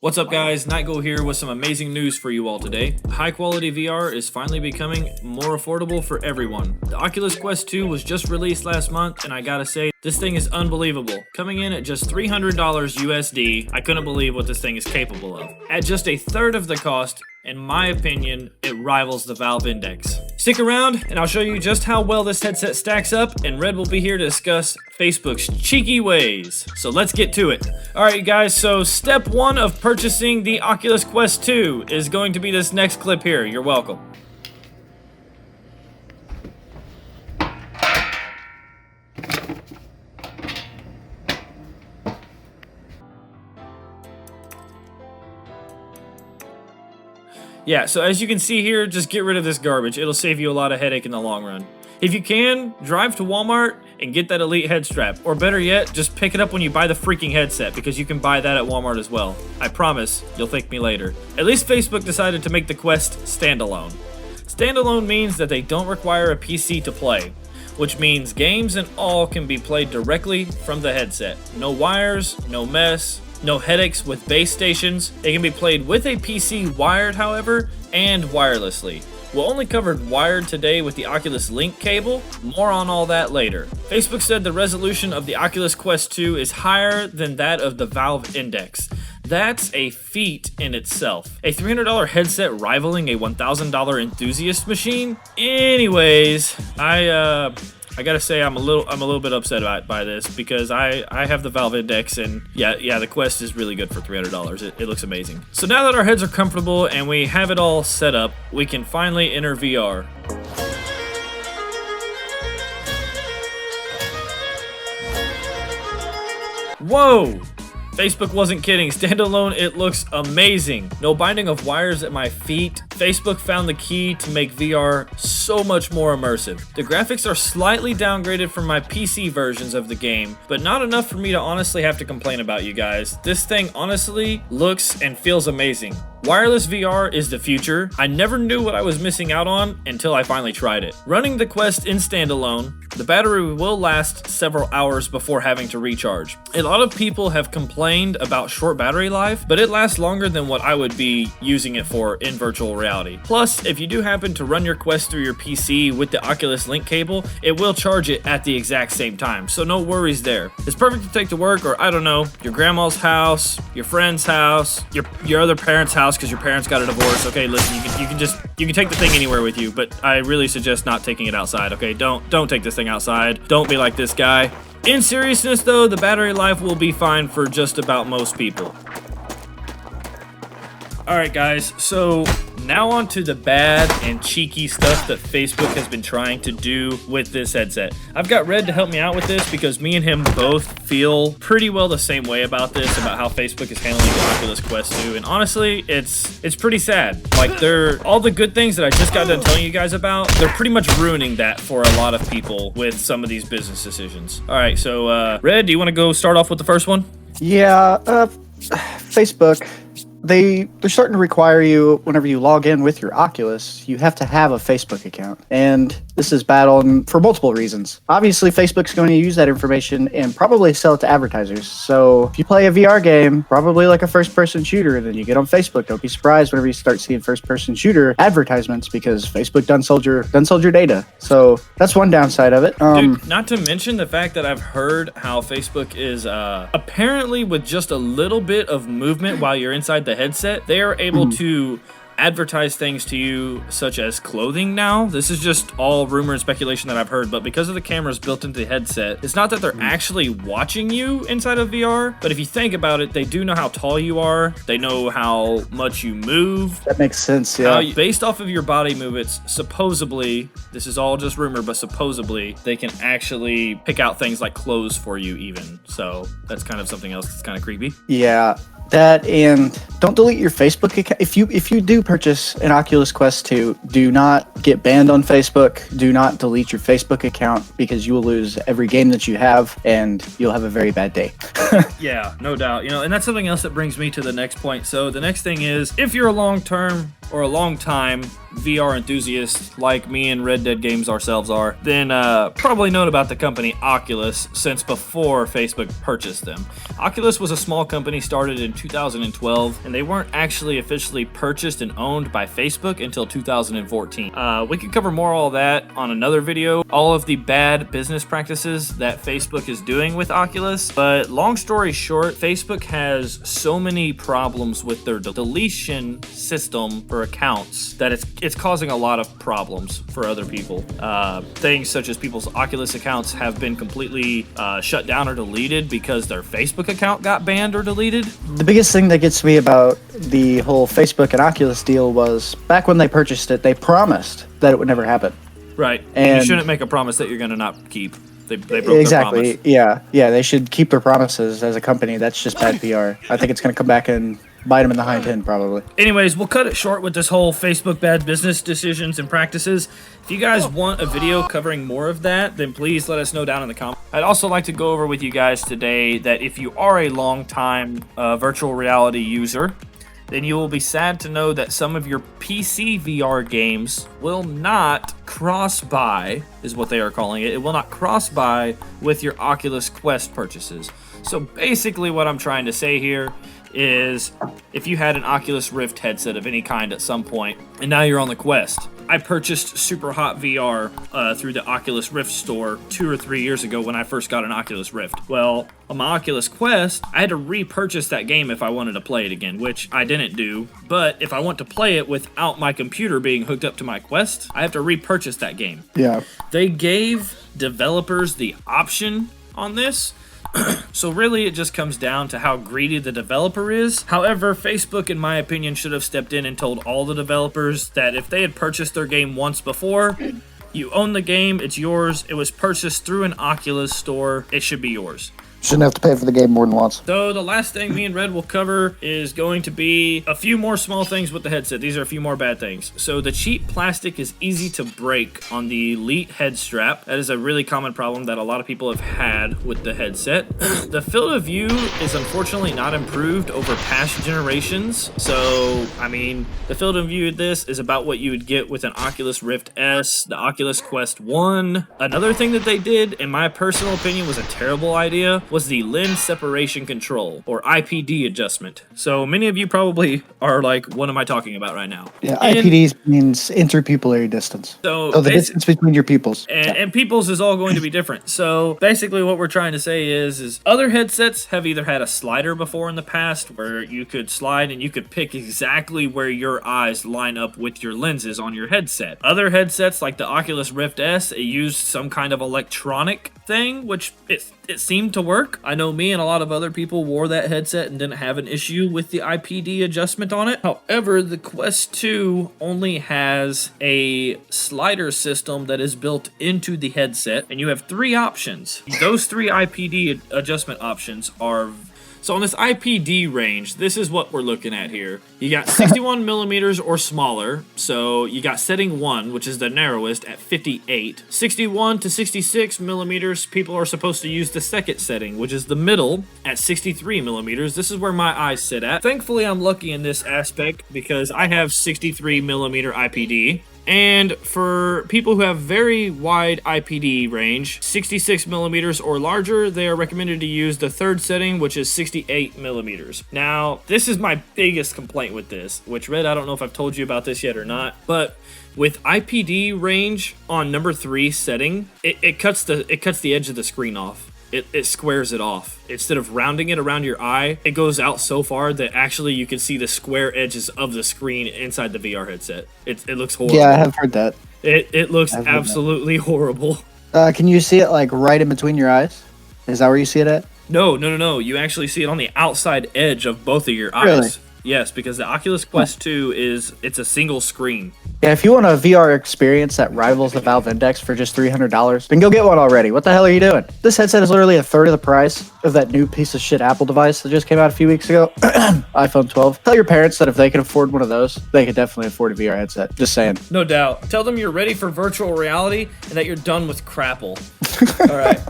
What's up guys, Nightgo here with some amazing news for you all today. High quality VR is finally becoming more affordable for everyone. The Oculus Quest 2 was just released last month and I gotta say, this thing is unbelievable. Coming in at just $300 USD, I couldn't believe what this thing is capable of. At just a third of the cost, in my opinion, it rivals the Valve Index. Stick around and I'll show you just how well this headset stacks up, and Red will be here to discuss Facebook's cheeky ways. So let's get to it. Alright you guys, so step one of purchasing the Oculus Quest 2 is going to be this next clip here. You're welcome. Yeah, so as you can see here, just get rid of this garbage. It'll save you a lot of headache in the long run. If you can, drive to Walmart and get that Elite head strap. Or better yet, just pick it up when you buy the freaking headset, because you can buy that at Walmart as well. I promise, you'll thank me later. At least Facebook decided to make the Quest standalone. Standalone means that they don't require a PC to play, which means games and all can be played directly from the headset. No wires, no mess, no headaches with base stations. It can be played with a PC wired, however, and wirelessly. We'll only cover wired today with the Oculus Link cable. More on all that later. Facebook said the resolution of the Oculus Quest 2 is higher than that of the Valve Index. That's a feat in itself. A $300 headset rivaling a $1,000 enthusiast machine? Anyways, I gotta say I'm a little bit upset by this, because I have the Valve Index, and yeah, the Quest is really good for $300. It looks amazing. So now that our heads are comfortable and we have it all set up, we can finally enter VR. Whoa! Facebook wasn't kidding. Standalone, it looks amazing. No binding of wires at my feet. Facebook found the key to make VR so much more immersive. The graphics are slightly downgraded from my PC versions of the game, but not enough for me to honestly have to complain about, you guys. This thing honestly looks and feels amazing. Wireless VR is the future. I never knew what I was missing out on until I finally tried it. Running the Quest in standalone, the battery will last several hours before having to recharge. A lot of people have complained about short battery life, but it lasts longer than what I would be using it for in virtual reality. Plus, if you do happen to run your Quest through your PC with the Oculus Link cable, it will charge it at the exact same time, so no worries there. It's perfect to take to work, or I don't know, your grandma's house, your friend's house, your other parent's house because your parents got a divorce. Okay, listen, you can take the thing anywhere with you, but I really suggest not taking it outside. Okay, don't take this thing outside. Don't be like this guy. In seriousness though, the battery life will be fine for just about most people. Alright guys, so now on to the bad and cheeky stuff that Facebook has been trying to do with this headset. I've got Red to help me out with this, because me and him both feel pretty well the same way about this, about how Facebook is handling the Oculus Quest 2, and honestly, it's pretty sad. Like, all the good things that I just got done telling you guys about, they're pretty much ruining that for a lot of people with some of these business decisions. Alright, so Red, do you want to go start off with the first one? Yeah, Facebook. They're starting to require you, whenever you log in with your Oculus, you have to have a Facebook account. And this is bad for multiple reasons. Obviously, Facebook's going to use that information and probably sell it to advertisers. So if you play a VR game, probably like a first-person shooter, then you get on Facebook, don't be surprised whenever you start seeing first-person shooter advertisements, because Facebook done sold your data. So that's one downside of it. Dude, not to mention the fact that I've heard how Facebook is apparently, with just a little bit of movement while you're inside the headset, they are able to advertise things to you, such as clothing now. This is just all rumor and speculation that I've heard, but because of the cameras built into the headset, it's not that they're actually watching you inside of VR, but if you think about it, they do know how tall you are, they know how much you move. That makes sense, yeah. Based off of your body movements, supposedly, this is all just rumor, but supposedly, they can actually pick out things like clothes for you even. So that's kind of something else that's kind of creepy. Yeah. That, and don't delete your Facebook account. If you do purchase an Oculus Quest 2, do not get banned on Facebook. Do not delete your Facebook account, because you will lose every game that you have and you'll have a very bad day. Yeah, no doubt. You know, and that's something else that brings me to the next point. So the next thing is, if you're a long-term or a long-time VR enthusiast like me and Red Dead Games ourselves are, then probably known about the company Oculus since before Facebook purchased them. Oculus was a small company started in 2012 and they weren't actually officially purchased and owned by Facebook until 2014. We could cover more of all that on another video, all of the bad business practices that Facebook is doing with Oculus, but long story short, Facebook has so many problems with their deletion system for accounts that it's causing a lot of problems for other people. Things such as people's Oculus accounts have been completely shut down or deleted because their Facebook account got banned or deleted. The biggest thing that gets me about the whole Facebook and Oculus deal was back when they purchased it, they promised that it would never happen. Right. And you shouldn't make a promise that you're going to not keep. They broke their promise. Yeah, they should keep their promises as a company. That's just bad PR. I think it's going to come back and bite them in the hind end, probably. Anyways, we'll cut it short with this whole Facebook bad business decisions and practices. If you guys want a video covering more of that, then please let us know down in the comments. I'd also like to go over with you guys today that if you are a long-time virtual reality user, then you will be sad to know that some of your PC VR games will not cross-buy, is what they are calling it. It will not cross-buy with your Oculus Quest purchases. So basically what I'm trying to say here is if you had an Oculus Rift headset of any kind at some point, and now you're on the Quest. I purchased Super Hot VR through the Oculus Rift store 2 or 3 years ago when I first got an Oculus Rift. Well, on my Oculus Quest, I had to repurchase that game if I wanted to play it again, which I didn't do. But if I want to play it without my computer being hooked up to my Quest, I have to repurchase that game. Yeah. They gave developers the option on this. So really, it just comes down to how greedy the developer is. However, Facebook, in my opinion, should have stepped in and told all the developers that if they had purchased their game once before, you own the game, it's yours, it was purchased through an Oculus store, it should be yours. Shouldn't have to pay for the game more than once. So the last thing me and Red will cover is going to be a few more small things with the headset. These are a few more bad things. So the cheap plastic is easy to break on the Elite head strap. That is a really common problem that a lot of people have had with the headset. The field of view is unfortunately not improved over past generations. So, I mean, the field of view of this is about what you would get with an Oculus Rift S, the Oculus Quest 1. Another thing that they did, in my personal opinion, was a terrible idea, was the lens separation control, or IPD adjustment. So many of you probably are like, what am I talking about right now? Yeah, IPDs means interpupillary distance. So the distance between your pupils. And pupils is all going to be different. So basically what we're trying to say is other headsets have either had a slider before in the past where you could slide and you could pick exactly where your eyes line up with your lenses on your headset. Other headsets like the Oculus Rift S, it used some kind of electronic thing, which it seemed to work. I know me and a lot of other people wore that headset and didn't have an issue with the IPD adjustment on it. However, the Quest 2 only has a slider system that is built into the headset, and you have 3 options. Those 3 IPD adjustment options are... So on this IPD range, this is what we're looking at here. You got 61 millimeters or smaller, so you got setting 1, which is the narrowest, at 58. 61 to 66 millimeters, people are supposed to use the second setting, which is the middle, at 63 millimeters. This is where my eyes sit at. Thankfully, I'm lucky in this aspect because I have 63 millimeter IPD. And for people who have very wide IPD range, 66 millimeters or larger, they are recommended to use the third setting, which is 68 millimeters. Now, this is my biggest complaint with this, which, Red, I don't know if I've told you about this yet or not, but with IPD range on number 3 setting, it cuts the edge of the screen off. It squares it off. Instead of rounding it around your eye, it goes out so far that actually you can see the square edges of the screen inside the VR headset. It looks horrible. Yeah, I have heard that. It looks absolutely horrible. Can you see it like right in between your eyes? Is that where you see it at? No. You actually see it on the outside edge of both of your eyes. Really? Yes, because the Oculus Quest 2 it's a single screen. Yeah, if you want a VR experience that rivals the Valve Index for just $300, then go get one already. What the hell are you doing? This headset is literally a third of the price of that new piece of shit Apple device that just came out a few weeks ago. iPhone 12. Tell your parents that if they can afford one of those, they could definitely afford a VR headset. Just saying. No doubt. Tell them you're ready for virtual reality and that you're done with crapple. All right.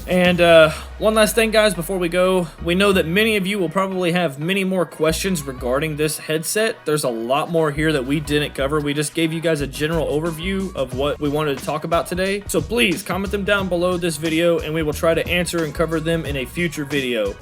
And one last thing, guys, before we go. We know that many of you will probably have many more questions regarding this headset. There's a lot more here that we didn't cover. We just gave you guys a general overview of what we wanted to talk about today. So please comment them down below this video, and we will try to answer and cover them in a future video.